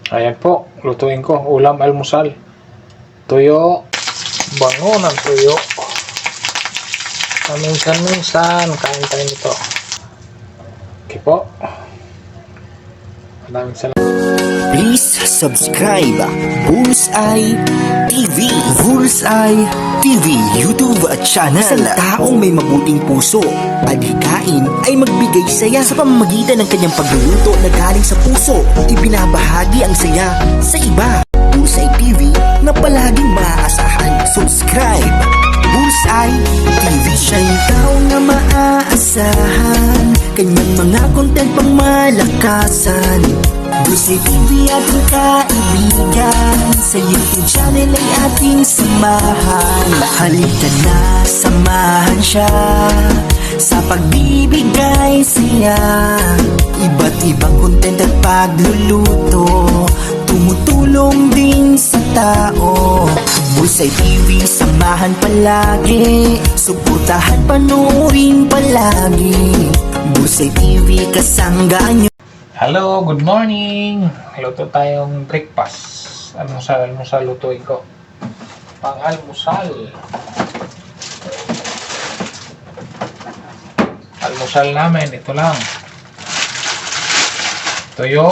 Ayan po, lutuin ko. Ulam almusal. Tuyo. Bango ng tuyo. Paminsan-minsan, kain tayo nito. Okay po. Maraming salamat. Please subscribe Bullseye TV. Bullseye TV YouTube channel. Isang taong may mabuting puso, adhikain ay magbigay saya sa pamamagitan ng kanyang pagluluto na galing sa puso. Ibinabahagi ang saya sa iba. Bullseye TV na palaging maaasahan. Subscribe Bullseye TV. Siya'y tao na maaasahan, kanyang mga content pang malakasan. Bullseye TV ating kaibigan, sa YouTube channel ay ating samahan. Halika na, samahan siya sa pagbibigay saya. Iba't ibang content at pagluluto, tumutulong din sa tao. Bullseye TV, samahan palagi, suportahan, panoorin palagi. Bullseye TV, kasanggaan nyo. Hello, good morning. Luto tayong breakfast. Almusal lutuin ko. Pang-almusal. Almusal namin, ito lang. Tuyo.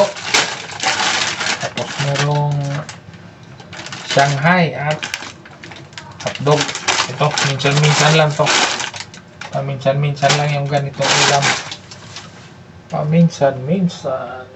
Tapos merong Shanghai at hotdog. Ito, minsan-minsan lang to. Minsan-minsan lang yung ganitong ulam. Paminsan-minsan.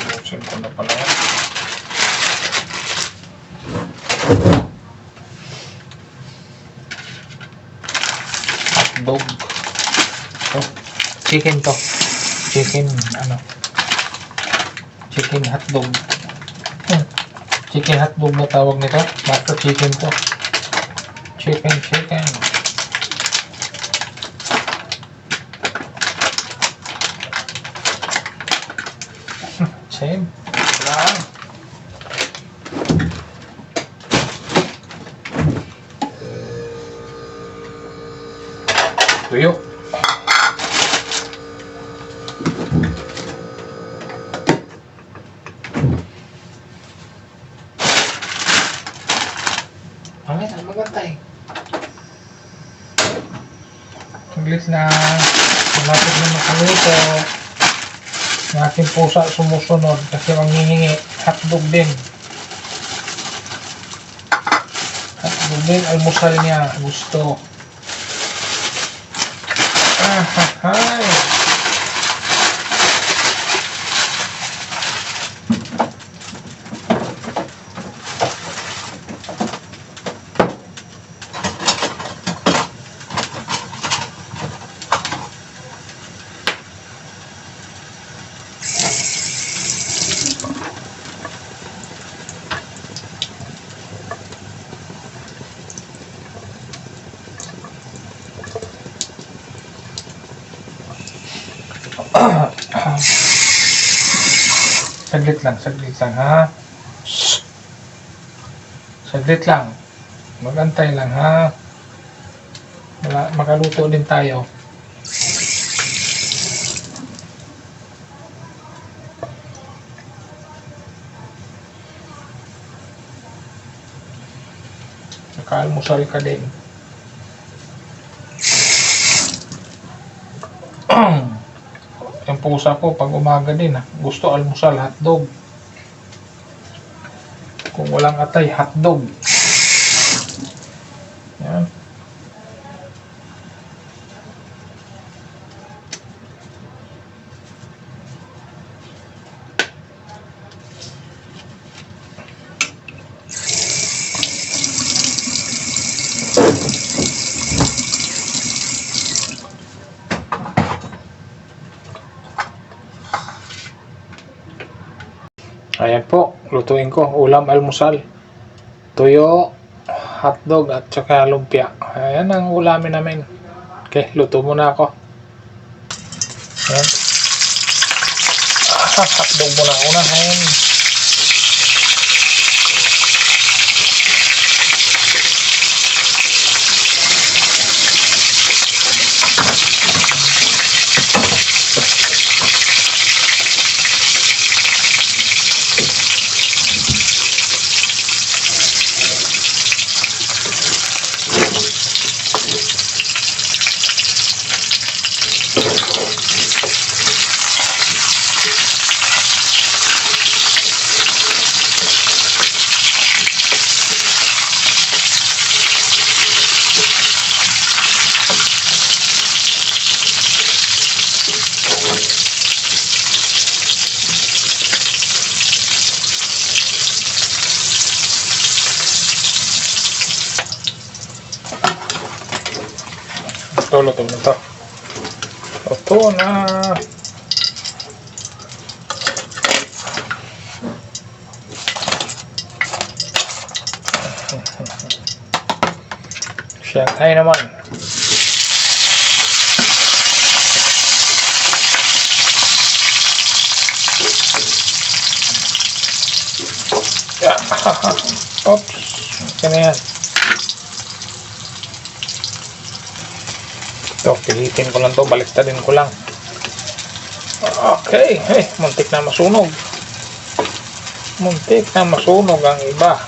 Buksan ko na pala yan. Hotdog. Oh, chicken to. Chicken hotdog. Chicken hotdog na tawag nito. Basta chicken to. Chicken. Same. Lang. Tuyo. Maganda eh. Saglit na malapit na makaluto. Ang aking pusa sumusunod kasi manghihingi. Hotdog din. Almusal niya. Gusto. Hay. Saglit lang ha. Saglit lang. Magantay lang ha. Makaluto din tayo. Nakaalmusal ka din. Yung pusa ko pag umaga din gusto almusal hotdog. Kung walang atay, hotdog. Yan. Ayan po, lutuin ko. Ulam almusal. Tuyo, hotdog at saka lumpia. Ayan ang ulamin namin. Okay, luto muna ako. Ayan. Hotdog muna unahin. luto na to. Luto na. Shanghai naman. Oops. Okay na yan. Ito, pilitin ko lang to. Baliktadin ko lang. Okay. Muntik na masunog. Muntik na masunog ang iba.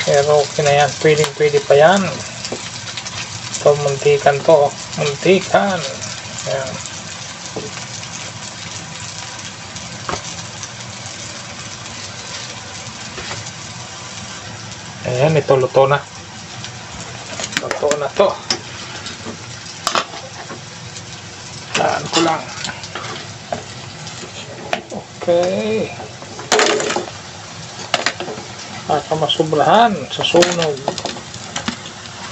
Pero okay na yan. Pwede pa yan. Ito, muntikan to. Muntikan. Ayan. Ayan, ito luto na. Luto na to. Saan ko lang. Okay. Baka masubrahan sa sunog.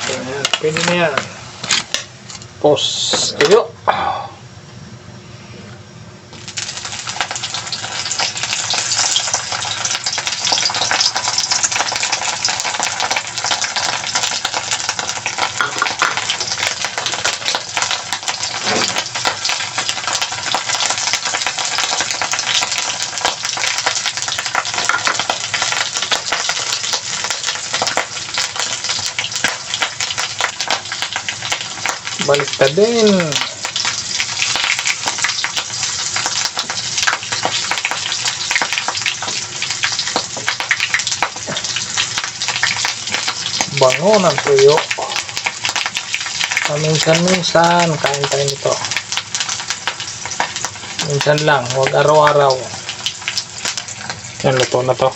Ayan, pwede na yan. Pause kayo. Baliktad din. Bango ng tuyo. Minsan-minsan kain tayo nito. Minsan lang, huwag araw-araw. Yan, luto na to.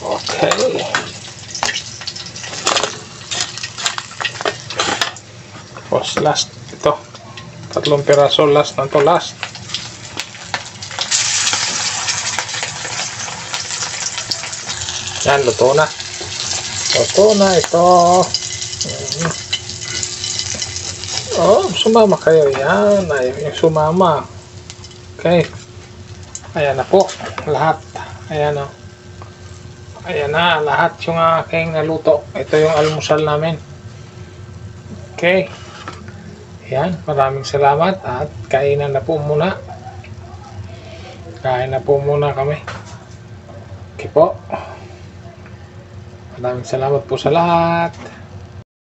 Okay. Tapos last ito, 3 piraso last na to, last. Yan, luto na ito. Oh, sumama kayo. Yan, ayaw yung sumama. Okay, ayan na po lahat. Ayan o. Ayan na lahat yung aking naluto. Ito yung almusal namin. Okay. Yan, maraming salamat at kainan na po muna. Kain na po muna kami. Okay po. Maraming salamat po sa lahat.